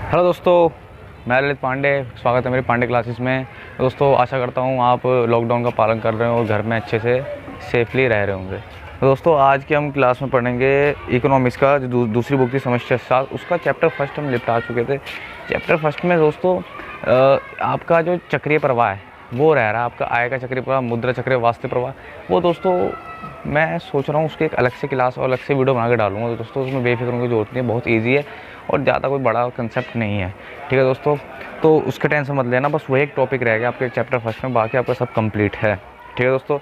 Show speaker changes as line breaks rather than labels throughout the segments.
Hello दोस्तों, मैं ललित पांडे। स्वागत है मेरे पांडे क्लासेस में। दोस्तों, आशा करता हूँ आप लॉकडाउन का पालन कर रहे हो और घर में अच्छे से सेफली रह रहे होंगे। तो दोस्तों, आज के हम क्लास में पढ़ेंगे इकोनॉमिक्स का जो दूसरी बुक थी समस्या शास्त्र, उसका चैप्टर फर्स्ट हम निपटा चुके थे। चैप्टर फर्स्ट में दोस्तों आपका जो चक्रीय प्रवाह है वो रह रहा है, आपका आय का चक्रीय प्रवाह, मुद्रा चक्रीय, वास्तविक प्रवाह। वो दोस्तों मैं सोच रहा हूँ उसके एक अलग से क्लास और अलग से वीडियो बना के डालूंगा। तो दोस्तों उसमें बेफिक्र होने की जरूरत नहीं है, बहुत ईजी है और ज़्यादा कोई बड़ा कंसेप्ट नहीं है। ठीक है दोस्तों, तो उसके टेंशन मत लेना, बस वही एक टॉपिक रहेगा आपके चैप्टर फर्स्ट में, बाकी आपका सब कंप्लीट है। ठीक है दोस्तों,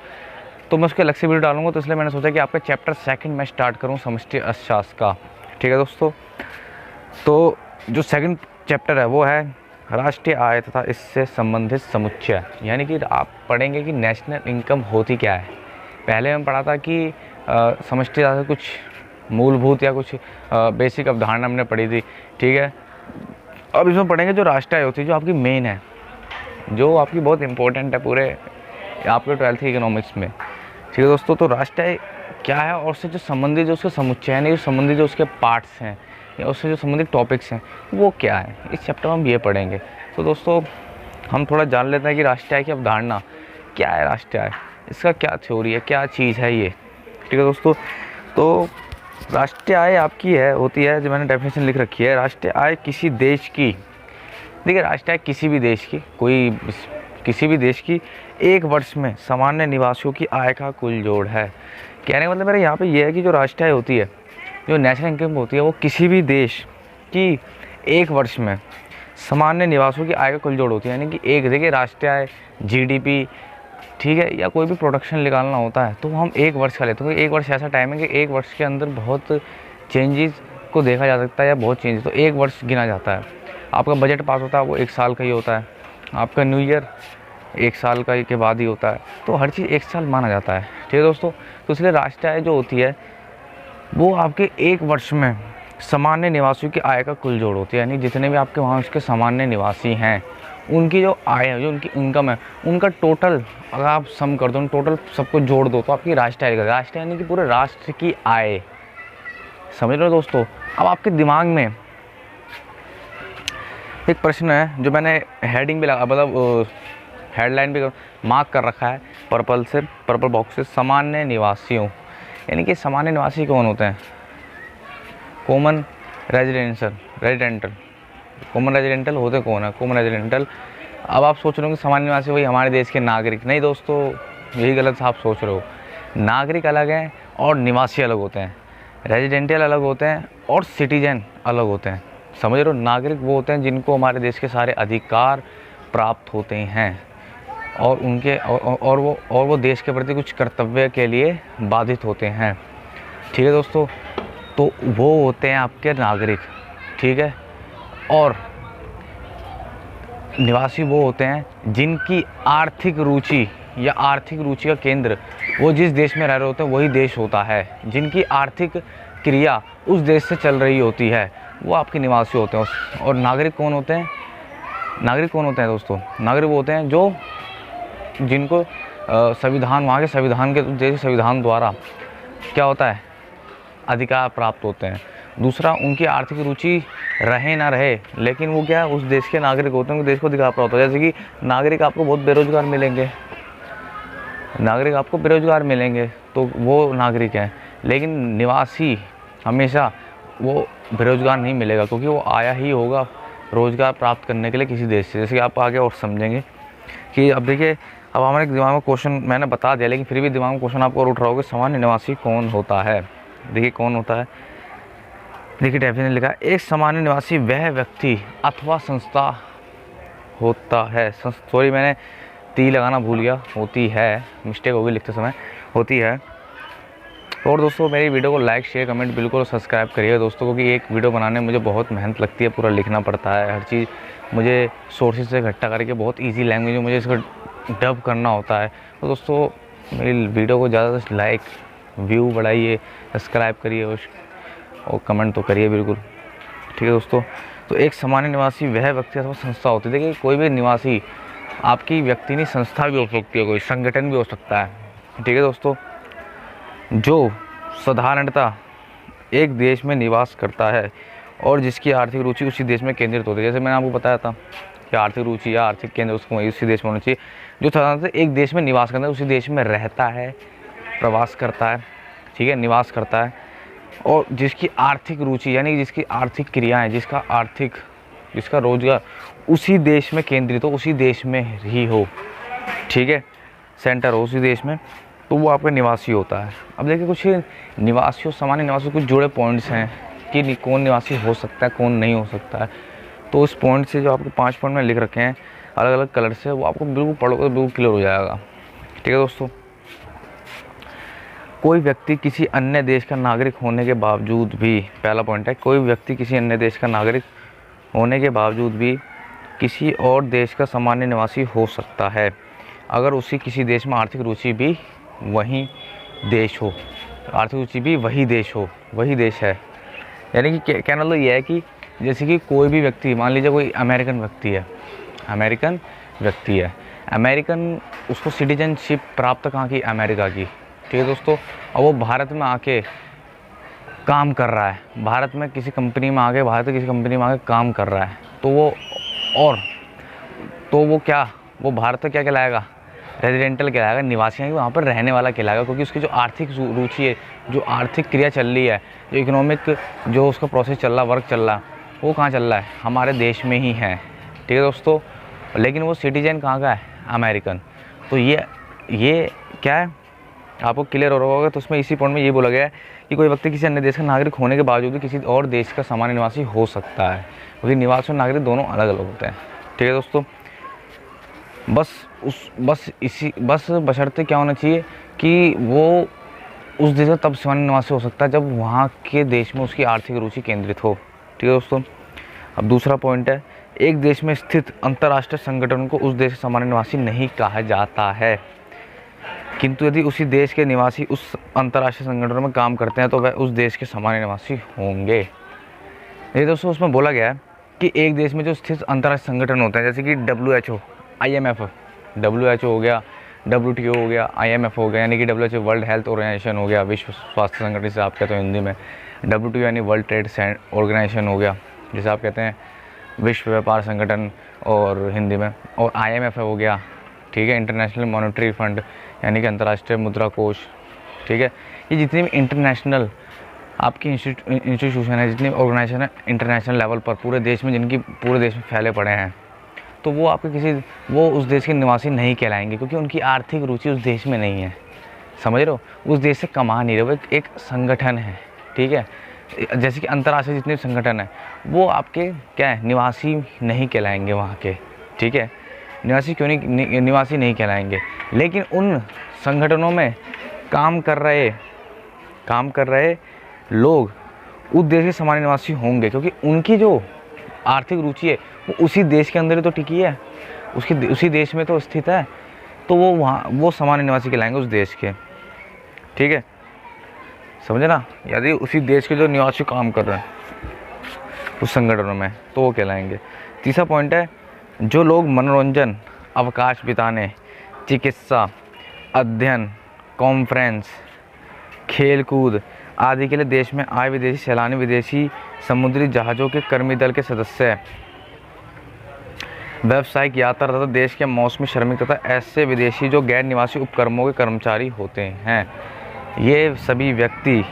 तो मैं उसके अलग से वीडियो डालूंगा, तो इसलिए मैंने सोचा कि आपका चैप्टर सेकंड मैं स्टार्ट करूँ समष्टि अर्थशास्त्र का। ठीक है दोस्तों, तो जो सेकंड चैप्टर है वो है राष्ट्रीय आय तथा इससे संबंधित समुच्चय। यानी कि आप पढ़ेंगे कि नेशनल इनकम होती क्या है। पहले हम पढ़ा था कि समष्टि अर्थशास्त्र कुछ मूलभूत या कुछ बेसिक अवधारणा हमने पढ़ी थी। ठीक है, अब इसमें पढ़ेंगे जो राष्ट्रीय आय होती है, जो आपकी मेन है, जो आपकी बहुत इंपॉर्टेंट है पूरे आपके 12th की इकोनॉमिक्स में। ठीक है दोस्तों, तो राष्ट्रीय आय क्या है और उससे जो संबंधित जो उसके समुच्चय है, जो संबंधित जो उसके पार्ट्स हैं या उससे जो संबंधित टॉपिक्स हैं वो क्या है, इस चैप्टर में हम ये पढ़ेंगे। तो दोस्तों हम थोड़ा जान लेते हैं कि राष्ट्रीय आय की अवधारणा क्या है, राष्ट्रीय आय इसका क्या थ्योरी है, क्या चीज़ है ये। ठीक है दोस्तों, तो राष्ट्रीय आय आपकी होती है, जो मैंने डेफिनेशन लिख रखी है, राष्ट्रीय आय किसी देश की, देखिए राष्ट्रीय आय किसी भी देश की, किसी भी देश की एक वर्ष में सामान्य निवासियों की आय का कुल जोड़ है। कहने का मतलब मेरा यहाँ पे ये है कि जो राष्ट्रीय आय होती है, जो नेशनल इनकम होती है, वो किसी भी देश की एक वर्ष में सामान्य निवासियों की आय का कुल जोड़ होती है। यानी कि एक देखिए राष्ट्रीय आय, जीडीपी, ठीक है, या कोई भी प्रोडक्शन निकालना होता है तो हम एक वर्ष का लेते हैं। एक वर्ष ऐसा टाइम है कि एक वर्ष के अंदर बहुत चेंजेस को देखा जा सकता है या बहुत चेंजेस, तो एक वर्ष गिना जाता है। आपका बजट पास होता है वो एक साल का ही होता है, आपका न्यू ईयर एक साल का के बाद ही होता है, तो हर चीज़ एक साल माना जाता है। ठीक है दोस्तों, तो इसलिए राष्ट्रीय आय जो होती है वो आपके एक वर्ष में सामान्य निवासियों की आय का कुल जोड़ होती है। यानी जितने भी आपके वहाँ उसके सामान्य निवासी हैं उनकी जो आय है, जो उनकी इनकम है, उनका टोटल अगर आप सम कर दो, टोटल सबको जोड़ दो तो आपकी राष्ट्रीय आय, राष्ट्रीय यानी कि पूरे राष्ट्र की आय। समझ रहे हो दोस्तों। अब आपके दिमाग में एक प्रश्न है जो मैंने हेडिंग भी लगा, मतलब हेडलाइन भी मार्क कर रखा है पर्पल बॉक्स से, सामान्य निवासियों। यानी कि सामान्य निवासी कौन होते हैं? कॉमन रेजिडेंटल कॉमन रेजिडेंटल होते कौन है? Common residential. अब आप सोच रहे हो कि सामान्य निवासी वही हमारे देश के नागरिक, नहीं दोस्तों, यही गलत आप सोच रहे हो। नागरिक अलग हैं और निवासी अलग होते हैं, रेजिडेंटल अलग होते हैं और सिटीजन अलग होते हैं। समझ रहे हो, नागरिक वो होते हैं जिनको हमारे देश के सारे अधिकार प्राप्त होते हैं और उनके और वो देश के प्रति कुछ कर्तव्य के लिए बाधित होते हैं। ठीक है दोस्तों, तो वो होते हैं आपके नागरिक। ठीक है, और निवासी वो होते हैं जिनकी आर्थिक रुचि या आर्थिक रुचि का केंद्र वो जिस देश में रह रहे होते हैं वही देश होता है, जिनकी आर्थिक क्रिया उस देश से चल रही होती है वो आपके निवासी होते हैं। और नागरिक कौन होते हैं? नागरिक कौन होते हैं दोस्तों? नागरिक वो होते हैं जो जिनको संविधान, वहाँ के संविधान के देश संविधान द्वारा क्या होता है, अधिकार प्राप्त होते हैं। दूसरा, उनकी आर्थिक रुचि रहे ना रहे, लेकिन वो क्या है, उस देश के नागरिक होते हैं, उनके देश को अधिकार प्राप्त होता है। जैसे कि नागरिक आपको बहुत बेरोजगार मिलेंगे, तो वो नागरिक हैं, लेकिन निवासी हमेशा वो बेरोजगार नहीं मिलेगा, क्योंकि वो आया ही होगा रोज़गार प्राप्त करने के लिए किसी देश से। जैसे कि आप आगे और समझेंगे कि अब देखिए, अब हमारे दिमाग में क्वेश्चन मैंने बता दिया, लेकिन फिर भी दिमाग में क्वेश्चन आपको और उठ रहा होगा, सामान्य निवासी कौन होता है? देखिए कौन होता है, देखिए डेफिनेशन लिखा है, एक सामान्य निवासी वह व्यक्ति अथवा संस्था होता है। सॉरी, मैंने ती लगाना भूल गया, होती है, मिस्टेक होगी लिखते समय, होती है। और दोस्तों मेरी वीडियो को लाइक, शेयर, कमेंट बिल्कुल सब्सक्राइब करिए दोस्तों, क्योंकि एक वीडियो बनाने में मुझे बहुत मेहनत लगती है, पूरा लिखना पड़ता है, हर चीज़ मुझे सोर्सेज से इकट्ठा करके बहुत इजी लैंग्वेज में मुझे इसको डब करना होता है। तो दोस्तों मेरी वीडियो को ज़्यादा से लाइक, व्यू बढ़ाइए, सब्सक्राइब करिए और कमेंट तो करिए बिल्कुल। ठीक है दोस्तों, तो एक सामान्य निवासी वह व्यक्ति अथवा संस्था होती है। देखिए कोई भी निवासी आपकी व्यक्ति नहीं, संस्था भी हो सकती है, कोई संगठन भी हो सकता है। ठीक है दोस्तों, जो साधारणतः एक देश में निवास करता है और जिसकी आर्थिक रुचि उसी देश में केंद्रित होती है। जैसे मैंने आपको बताया था कि आर्थिक रुचि या आर्थिक केंद्र उसको उसी देश में होना चाहिए। जो साधारणतः एक देश में निवास करता है, उसी देश में रहता है, प्रवास करता है, ठीक है, निवास करता है, और जिसकी आर्थिक रुचि यानी जिसकी आर्थिक क्रियाएँ, जिसका रोजगार उसी देश में केंद्रित हो, उसी देश में ही हो, ठीक है, सेंटर हो उसी देश में, तो वो आपका निवासी होता है। अब देखिए कुछ निवासियों, सामान्य निवासियों कुछ जुड़े पॉइंट्स हैं कि ठीक निवासी हो सकता है, कौन नहीं हो सकता है। तो उस पॉइंट से जो आपको 5 पॉइंट में लिख रखे हैं अलग अलग कलर से, वो आपको बिल्कुल पढ़ोगे तो बिल्कुल क्लियर हो जाएगा। ठीक है दोस्तों, कोई व्यक्ति किसी अन्य देश का नागरिक होने के बावजूद भी, पहला पॉइंट है, कोई व्यक्ति किसी अन्य देश का नागरिक होने के बावजूद भी किसी और देश का सामान्य निवासी हो सकता है अगर उसी किसी देश में आर्थिक रुचि भी वही देश हो, आर्थिक रुचि भी वही देश हो, वही देश है। यानी कि कहना तो ये है कि जैसे कि कोई भी व्यक्ति, मान लीजिए कोई अमेरिकन व्यक्ति है, अमेरिकन उसको सिटीजनशिप प्राप्त कहाँ की, अमेरिका की, ठीक है दोस्तों। और वो भारत में आके काम कर रहा है, भारत में किसी कंपनी में आके काम कर रहा है, तो वो भारत में क्या कहलाएगा, रेजिडेंटल कहलाएगा, निवासी है, वहाँ पर रहने वाला कहलाएगा, क्योंकि उसकी जो आर्थिक रुचि है, जो आर्थिक क्रिया चल रही है, जो इकोनॉमिक जो उसका प्रोसेस चल रहा, वर्क चल रहा, वो कहाँ चल रहा है, हमारे देश में ही है, ठीक है दोस्तों। लेकिन वो सिटीजन कहाँ का है, अमेरिकन। तो ये क्या है, आपको क्लियर हो रहा होगा। तो उसमें इसी पॉइंट में ये बोला गया है कि कोई व्यक्ति किसी अन्य देश का नागरिक होने के बावजूद भी किसी और देश का सामान्य निवासी हो सकता है, क्योंकि निवासी और नागरिक दोनों अलग अलग होते हैं, ठीक है दोस्तों। बस बशर्ते क्या होना चाहिए कि वो उस देश का तब सामान्य निवासी हो सकता है जब वहाँ के देश में उसकी आर्थिक रुचि केंद्रित हो, ठीक है दोस्तों। अब दूसरा पॉइंट है, एक देश में स्थित अंतर्राष्ट्रीय संगठन को उस देश का सामान्य निवासी नहीं कहा जाता है, किंतु यदि उसी देश के निवासी उस अंतर्राष्ट्रीय संगठन में काम करते हैं तो वह उस देश के सामान्य निवासी होंगे। ये दोस्तों उसमें बोला गया है कि एक देश में जो स्थित अंतर्राष्ट्रीय संगठन होते हैं, जैसे कि WHO, IMF, WHO हो गया, WTO हो गया, IMF हो गया, यानी कि WHO वर्ल्ड हेल्थ ऑर्गेनाइजेशन हो गया, विश्व स्वास्थ्य संगठन जिसे आप कहते हो हिंदी में, WTO यानी वर्ल्ड ट्रेड ऑर्गेनाइजेशन हो गया, जिसे आप कहते हैं विश्व व्यापार संगठन और हिंदी में, और IMF हो गया, ठीक है, इंटरनेशनल मॉनेटरी फंड, यानी कि अंतर्राष्ट्रीय मुद्रा कोष, ठीक है। ये जितनी भी इंटरनेशनल आपकी इंस्टीट्यूशन है, जितनी ऑर्गेनाइजेशन है इंटरनेशनल लेवल पर पूरे देश में, जिनकी पूरे देश में फैले पड़े हैं, तो वो आपके वो उस देश के निवासी नहीं कहलाएंगे, क्योंकि उनकी आर्थिक रुचि उस देश में नहीं है, समझ रहे हो, उस देश से कमा नहीं रहे, वो एक संगठन है, ठीक है। जैसे कि अंतर्राष्ट्रीय जितने संगठन हैं वो आपके क्या है, निवासी नहीं कहलाएंगे वहाँ के, ठीक है, निवासी नहीं कहलाएंगे। लेकिन उन संगठनों में काम कर रहे लोग उस देश के सामान्य निवासी होंगे, क्योंकि उनकी जो आर्थिक रुचि है वो उसी देश के अंदर ही तो टिकी है, उसी देश में तो स्थित है, तो वो सामान्य निवासी कहलाएंगे उस देश के, ठीक है, समझे ना। यदि उसी देश के जो निवासी काम कर रहे हैं उस संगठनों में तो वो कहलाएंगे। तीसरा पॉइंट है, जो लोग मनोरंजन, अवकाश बिताने, चिकित्सा, अध्ययन, कॉन्फ्रेंस, खेल कूद आदि के लिए देश में आए विदेशी सैलानी, विदेशी समुद्री जहाज़ों के कर्मी दल के सदस्य, व्यावसायिक यात्रा तथा देश के मौसमी श्रमिक तथा ऐसे विदेशी जो गैर निवासी उपक्रमों के कर्मचारी होते हैं, ये सभी व्यक्ति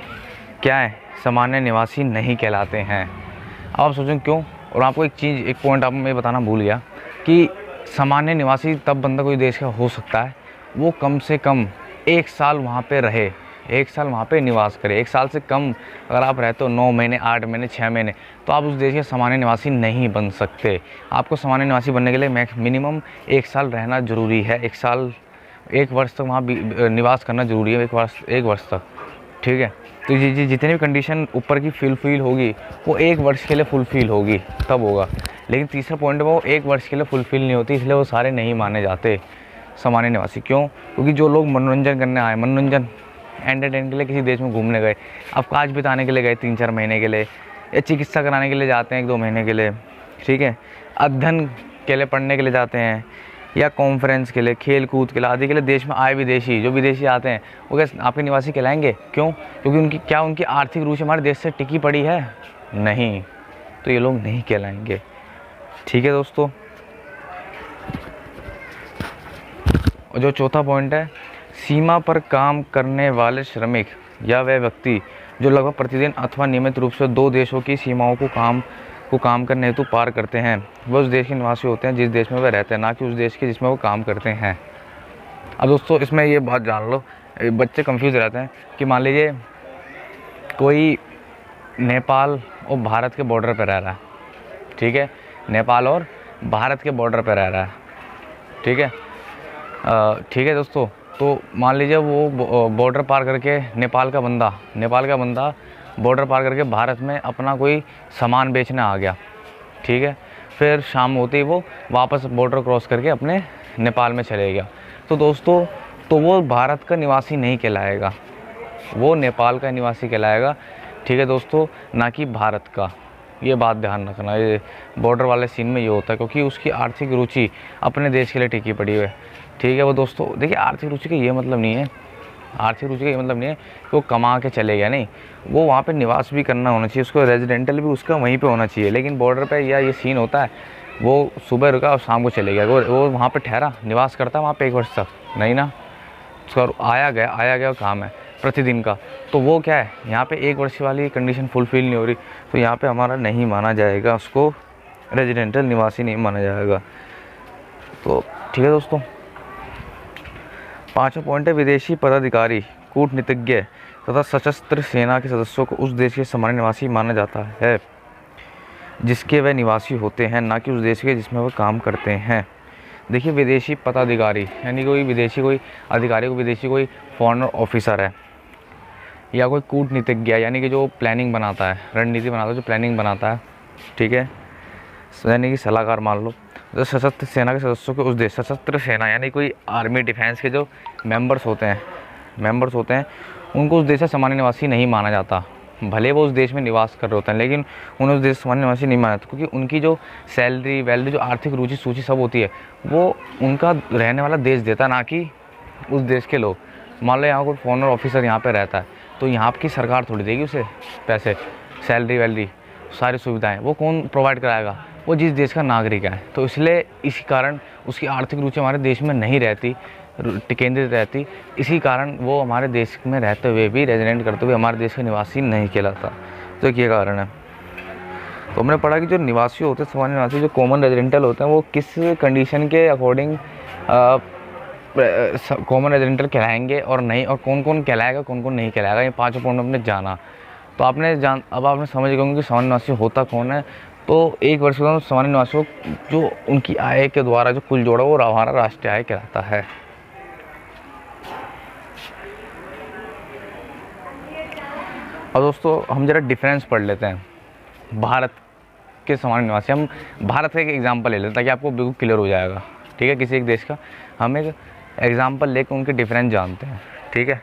क्या है, सामान्य निवासी नहीं कहलाते हैं। अब आप सोचें क्यों। और आपको एक पॉइंट आप मैं बताना भूल गया कि सामान्य निवासी तब बंदा कोई देश का हो सकता है वो कम से कम 1 साल वहाँ पे रहे, 1 साल वहाँ पे निवास करे। 1 साल से कम अगर आप रहते हो 9 महीने, 8 महीने, 6 महीने, तो आप उस देश के सामान्य निवासी नहीं बन सकते। आपको सामान्य निवासी बनने के लिए मिनिमम 1 साल रहना ज़रूरी है। 1 वर्ष तक वहाँ निवास करना ज़रूरी है, 1 वर्ष तक, ठीक है। तो जितनी भी कंडीशन ऊपर की फुलफिल होगी वो 1 वर्ष के लिए फुलफिल होगी तब होगा। लेकिन तीसरा पॉइंट वो 1 वर्ष के लिए फुलफिल नहीं होती, इसलिए वो सारे नहीं माने जाते सामान्य निवासी। क्यों? क्योंकि जो लोग मनोरंजन करने आए, मनोरंजन एंटरटेन के लिए किसी देश में घूमने गए, अवकाश बिताने के लिए गए 3-4 महीने के लिए, या चिकित्सा कराने के लिए जाते हैं 1-2 महीने के लिए, ठीक है, अध्ययन के लिए पढ़ने के लिए जाते हैं, या कॉन्फ्रेंस के लिए, खेल कूद के लिए आदि के लिए देश में आए विदेशी, जो विदेशी आते हैं वो क्या आपके निवासी कहलाएंगे? क्यों? क्योंकि उनकी आर्थिक रूचि हमारे देश से टिकी पड़ी है? नहीं, तो ये लोग नहीं कहलाएंगे। ठीक है दोस्तों। और जो चौथा पॉइंट है, सीमा पर काम करने वाले श्रमिक या वह व्यक्ति जो लगभग प्रतिदिन अथवा नियमित रूप से दो देशों की सीमाओं को काम करने हेतु पार करते हैं, वह उस देश के निवासी होते हैं जिस देश में वह रहते हैं, ना कि उस देश के जिसमें वो काम करते हैं। अब दोस्तों इसमें ये बात जान लो, बच्चे कंफ्यूज रहते हैं कि मान लीजिए कोई नेपाल और भारत के बॉर्डर पर रह रहा है, ठीक है, नेपाल और भारत के बॉर्डर पर रह रहा है, ठीक है, ठीक है दोस्तों। तो मान लीजिए वो बॉर्डर पार करके नेपाल का बंदा बॉर्डर पार करके भारत में अपना कोई सामान बेचने आ गया, ठीक है, फिर शाम होते ही वो वापस बॉर्डर क्रॉस करके अपने नेपाल में चले गया। तो दोस्तों तो वो भारत का निवासी नहीं कहलाएगा, वो नेपाल का निवासी कहलाएगा, ठीक है दोस्तों, ना कि भारत का। ये बात ध्यान रखना, ये बॉर्डर वाले सीन में ये होता है, क्योंकि उसकी आर्थिक रुचि अपने देश के लिए टिकी पड़ी है, ठीक है। वो दोस्तों देखिए, आर्थिक रुचि का ये मतलब नहीं है कि वो कमा के चले गया, नहीं, वो वहाँ पे निवास भी करना होना चाहिए, उसको रेजिडेंटल भी उसका वहीं पे होना चाहिए। लेकिन बॉर्डर पे या ये सीन होता है, वो सुबह रुका और शाम को चले गया, वो वहाँ पे ठहरा, निवास करता है वहाँ पे 1 वर्ष तक, नहीं ना, उसका आया गया काम है प्रतिदिन का। तो वो क्या है, यहाँ पे 1 वर्ष वाली कंडीशन फुलफिल नहीं हो रही, तो यहाँ पे हमारा नहीं माना जाएगा, उसको रेजिडेंटल निवासी नहीं माना जाएगा। तो ठीक है दोस्तों। 5वां पॉइंट है, विदेशी पदाधिकारी, कूटनीतिज्ञ तथा सशस्त्र सेना के सदस्यों को उस देश के सामान्य निवासी माना जाता है जिसके वे निवासी होते हैं, ना कि उस देश के जिसमें वह काम करते हैं। देखिए, विदेशी पदाधिकारी यानी कोई अधिकारी, कोई विदेशी कोई फॉरेनर ऑफिसर है, या कोई कूटनीतिज्ञ यानी कि जो प्लानिंग बनाता है, रणनीति बनाता है, जो प्लानिंग बनाता है, ठीक है, यानी कि सलाहकार मान लो। जो सशस्त्र सेना के सदस्यों के उस देश, सशस्त्र सेना यानी कोई आर्मी डिफेंस के जो मेंबर्स होते हैं उनको उस देश का सामान्य निवासी नहीं माना जाता। भले वो उस देश में निवास कर रहे होते हैं, लेकिन उन्हें उस देश सामान्य निवासी नहीं माना जाता, क्योंकि उनकी जो सैलरी वैलरी, जो आर्थिक रुचि सूची सब होती है, वो उनका रहने वाला देश देता है, ना कि उस देश के लोग। मान लो यहाँ कोई फॉरेनर ऑफिसर यहाँ पे रहता है, तो यहाँ की सरकार थोड़ी देगी उसे पैसे, सैलरी वैलरी, सारी सुविधाएं वो कौन प्रोवाइड कराएगा? वो जिस देश का नागरिक है। तो इसलिए इसी कारण उसकी आर्थिक रुचि हमारे देश में नहीं रहती, केंद्रित रहती, इसी कारण वो हमारे देश में रहते हुए भी, रेजिडेंट करते हुए हमारे देश का निवासी नहीं कहलाता। तो ये कारण है। तो हमने पढ़ा कि जो निवासी होते हैं, सामान्य निवासी, जो कॉमन रेजिडेंटल होते हैं, वो किस कंडीशन के अकॉर्डिंग कॉमन रेजिडेंटल कहलाएंगे और नहीं, और कौन कौन कहलाएगा, कौन कौन नहीं कहलाएगा, ये 5 पॉइंट हमने जाना। तो अब आपने समझ गए कि सामान्य निवासी होता कौन है। तो 1 वर्ष के सामान्य निवासियों जो उनकी आय के द्वारा जो कुल जोड़ा वो हमारा राष्ट्रीय आय कहलाता है। और दोस्तों हम जरा डिफरेंस पढ़ लेते हैं भारत के सामान्य निवासी। हम भारत का एक एग्जांपल ले लेते हैं ताकि आपको बिल्कुल क्लियर हो जाएगा, ठीक है। किसी एक देश का हम एक एग्जांपल लेकर उनके डिफरेंस जानते हैं, ठीक है।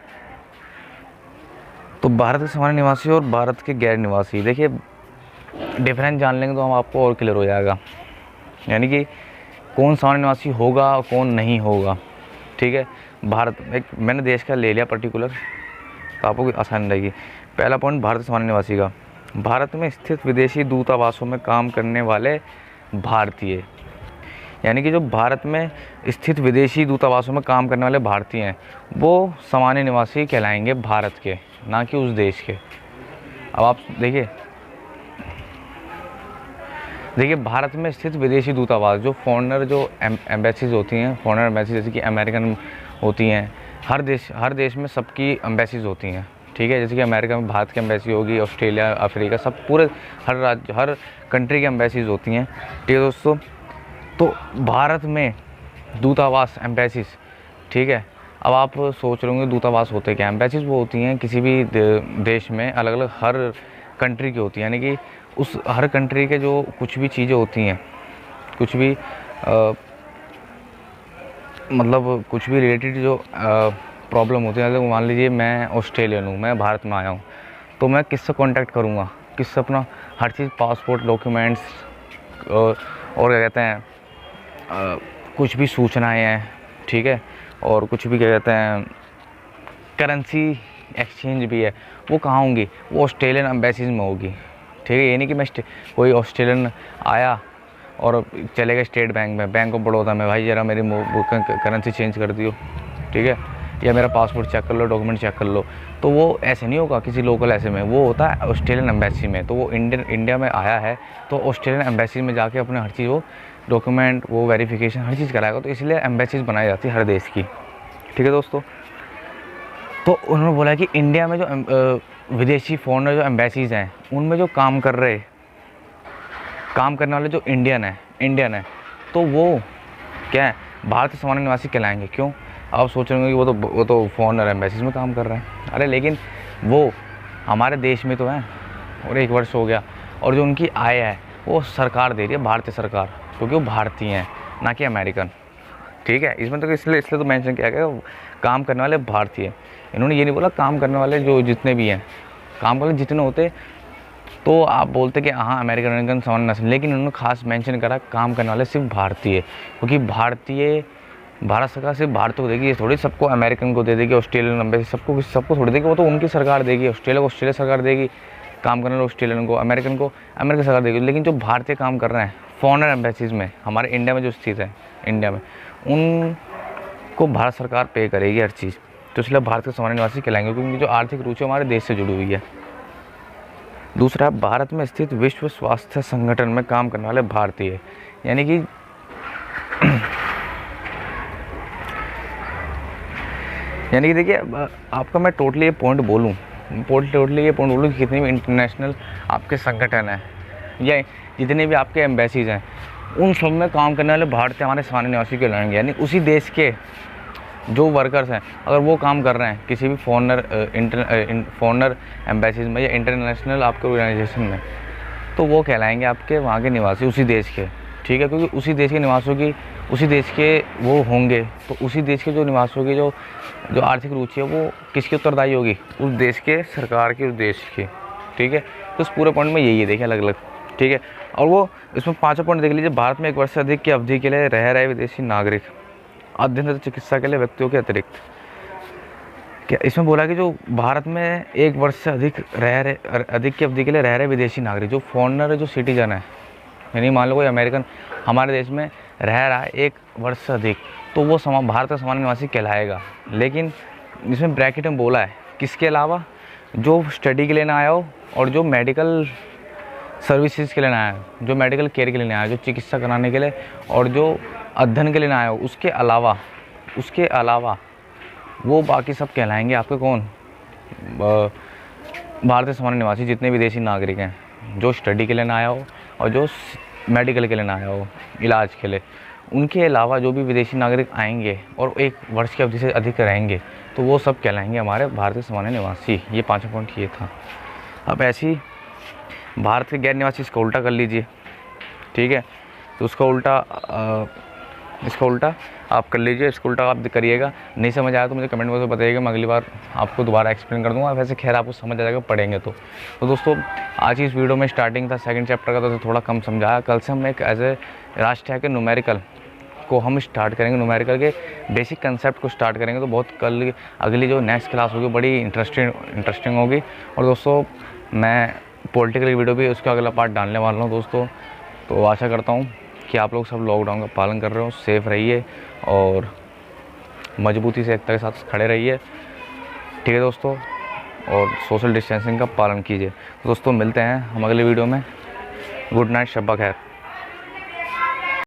तो भारत के सामान्य निवासी और भारत के गैर निवासी, देखिए डिफरेंस जान लेंगे तो हम आपको और क्लियर हो जाएगा, यानी कि कौन सामान्य निवासी होगा और कौन नहीं होगा, ठीक है। भारत एक मैंने देश का ले लिया पर्टिकुलर, तो आपको आसान रहेगी। पहला पॉइंट भारत सामान्य निवासी का, भारत में स्थित विदेशी दूतावासों में काम करने वाले भारतीय, यानी कि जो भारत में स्थित विदेशी दूतावासों में काम करने वाले भारतीय हैं वो सामान्य निवासी कहलाएंगे भारत के, ना कि उस देश के। अब आप देखिए भारत में स्थित विदेशी दूतावास, जो फॉरेनर जो एम्बेसीज होती हैं, फॉरेनर एम्बेसी जैसे कि अमेरिकन होती हैं, हर देश में सबकी एम्बेसीज होती हैं, ठीक है। जैसे कि अमेरिका में भारत की एम्बेसी होगी, ऑस्ट्रेलिया, अफ्रीका, सब पूरे हर राज्य, हर कंट्री की एम्बेसीज होती हैं, ठीक है दोस्तों। तो भारत में दूतावास, एम्बेसीज, ठीक है। अब आप सोच रहे होंगे दूतावास होते क्या? एम्बेसीज वो होती हैं किसी भी देश में, अलग अलग हर कंट्री की होती हैं, यानी कि उस हर कंट्री के जो कुछ भी चीज़ें होती हैं, कुछ भी मतलब कुछ भी रिलेटेड जो प्रॉब्लम होती है, मान लीजिए मैं ऑस्ट्रेलियन हूँ, मैं भारत में आया हूँ, तो मैं किससे कांटेक्ट करूँगा, किससे अपना हर चीज़, पासपोर्ट, डॉक्यूमेंट्स और क्या कहते हैं कुछ भी सूचनाएं हैं, ठीक है, और कुछ भी क्या कहते हैं करेंसी एक्सचेंज भी है, वो कहाँ होंगी? वो ऑस्ट्रेलियन एम्बेसीज में होगी, ठीक है। ये नहीं कि मैं कोई ऑस्ट्रेलियन आया और चले गए स्टेट बैंक में, बैंक ऑफ बड़ौदा में, भाई ज़रा मेरी करेंसी चेंज कर दियो, ठीक है, या मेरा पासपोर्ट चेक कर लो, डॉक्यूमेंट चेक कर लो। तो वो ऐसे नहीं होगा किसी लोकल ऐसे में, वो होता है ऑस्ट्रेलियन एम्बेसी में। तो वो इंडिया में आया है तो ऑस्ट्रेलियन एम्बेसी में जाके अपने हर चीज़ वो डॉक्यूमेंट, वो वेरिफिकेशन, हर चीज़ कराएगा। तो इसलिए एम्बेसीज बनाई जाती है हर देश की, ठीक है दोस्तों। तो उन्होंने बोला कि इंडिया में जो विदेशी फॉरेनर जो एम्बेसीज़ हैं, उनमें जो काम करने वाले जो इंडियन है, तो वो क्या है, भारतीय सामान्य निवासी कहलाएंगे। क्यों? आप सोच रहे होंगे कि वो तो फॉरेनर एम्बेसीज में काम कर रहे हैं। अरे लेकिन वो हमारे देश में तो हैं और 1 वर्ष हो गया, और जो उनकी आय है वो सरकार दे रही है, भारतीय सरकार, क्योंकि वो भारतीय हैं, ना कि अमेरिकन, ठीक है। इसमें तो इसलिए तो मेंशन किया गया काम करने वाले भारतीय। इन्होंने ये नहीं बोला काम करने वाले जो जितने भी हैं, काम करने जितने होते तो आप बोलते कि हाँ अमेरिकन सामान्य नस्ल, लेकिन उन्होंने खास मेंशन करा काम करने वाले सिर्फ भारतीय, क्योंकि भारत सरकार सिर्फ भारत को देगी, ये थोड़ी सबको अमेरिकन को दे देगी, ऑस्ट्रेलियन एम्बेसी सबको थोड़ी देगी, वो तो उनकी सरकार देगी। ऑस्ट्रेलिया को ऑस्ट्रेलिया सरकार देगी काम करने वाले, ऑस्ट्रेलियन को अमेरिकन सरकार देगी। लेकिन जो भारतीय काम कर रहे हैं फॉरेनर एम्बेसीज में, हमारे इंडिया में जो स्थित है इंडिया में, उनको भारत सरकार पे करेगी हर चीज़। तो इसलिए भारत के सामान्य निवासी कहलाएंगे, क्योंकि जो आर्थिक रुचि हमारे देश से जुड़ी हुई है। दूसरा, भारत में स्थित विश्व स्वास्थ्य संगठन में काम करने वाले भारतीय, यानी कि देखिए आपका मैं टोटली ये पॉइंट बोलूँ कि कितने भी इंटरनेशनल आपके संगठन हैं या जितने भी आपके एम्बेसीज हैं, उन सब में काम करने वाले भारतीय हमारे सामान्य निवासी कहलाएंगे। यानी उसी देश के जो वर्कर्स हैं, अगर वो काम कर रहे हैं किसी भी फॉरेनर एम्बेसीज में या इंटरनेशनल आपके ऑर्गेनाइजेशन में, तो वो कहलाएंगे आपके वहाँ के निवासी, उसी देश के, ठीक है। क्योंकि उसी देश के निवासियों की, उसी देश के वो होंगे, तो उसी देश के जो निवासियों की जो आर्थिक रुचि है वो किसकी उत्तरदायी होगी? उस देश के सरकार की, उस देश की, ठीक है। तो उस पूरे पॉइंट में यही है, देखिए अलग अलग, ठीक है। और वो इसमें 5 पॉइंट देख लीजिए। भारत में 1 वर्ष से अधिक की अवधि के लिए रह रहे विदेशी नागरिक, अध्ययन तथा चिकित्सा के लिए व्यक्तियों के अतिरिक्त, क्या इसमें बोला कि जो भारत में 1 वर्ष से अधिक की अवधि के लिए रह रहे विदेशी नागरिक, जो फॉरेनर है, जो सिटीजन है, यानी मान लो कोई अमेरिकन हमारे देश में रह रहा है 1 वर्ष से अधिक, तो वो भारत का सामान्य निवासी कहलाएगा। लेकिन इसमें ब्रैकेट में बोला है किसके अलावा? जो स्टडी के लिए ना आया हो, और जो मेडिकल सर्विसेज के लिए ना आया हो, जो मेडिकल केयर के लिए ना आया हो, जो चिकित्सा कराने के लिए, और जो अध्ययन के लिए ना आया हो, उसके अलावा वो बाकी सब कहलाएंगे आपके कौन? भारतीय सामान्य निवासी, जितने विदेशी नागरिक हैं, जो स्टडी के लिए ना आया हो और जो मेडिकल के लिए ना आया हो, इलाज के लिए। उनके अलावा जो भी विदेशी नागरिक आएंगे और 1 वर्ष की अवधि से अधिक रहेंगे, तो वो सब कहलाएंगे हमारे भारतीय सामान्य निवासी। ये 5 पॉइंट ये था। अब ऐसे ही भारत के गैर निवासी, इसका उल्टा कर लीजिए, ठीक है। तो इसका उल्टा आप कर लीजिए, इसका उल्टा आप करिएगा। नहीं समझ आया तो मुझे कमेंट बॉक्स में बताइएगा, मैं अगली बार आपको दोबारा एक्सप्लेन कर दूंगा। वैसे खैर आपको समझ आ जाएगा पढ़ेंगे तो दोस्तों आज की इस वीडियो में स्टार्टिंग था 2nd चैप्टर का, तो थोड़ा कम समझाया। कल से हम एक एज ए राष्ट्रीय के न्यूमेरिकल को हम स्टार्ट करेंगे, न्यूमेरिकल के बेसिक कंसेप्ट को स्टार्ट करेंगे। तो बहुत कल अगली जो नेक्स्ट क्लास होगी बड़ी इंटरेस्टिंग होगी। और दोस्तों मैं पॉलिटिकल वीडियो भी उसका अगला पार्ट डालने वाला हूँ दोस्तों। तो आशा करता हूँ कि आप लोग सब लॉकडाउन का पालन कर रहे हो, सेफ़ रहिए और मजबूती से एकता के साथ खड़े रहिए, ठीक है दोस्तों। और सोशल डिस्टेंसिंग का पालन कीजिए। दोस्तों मिलते हैं हम अगले वीडियो में। गुड नाइट, शब्बा खैर।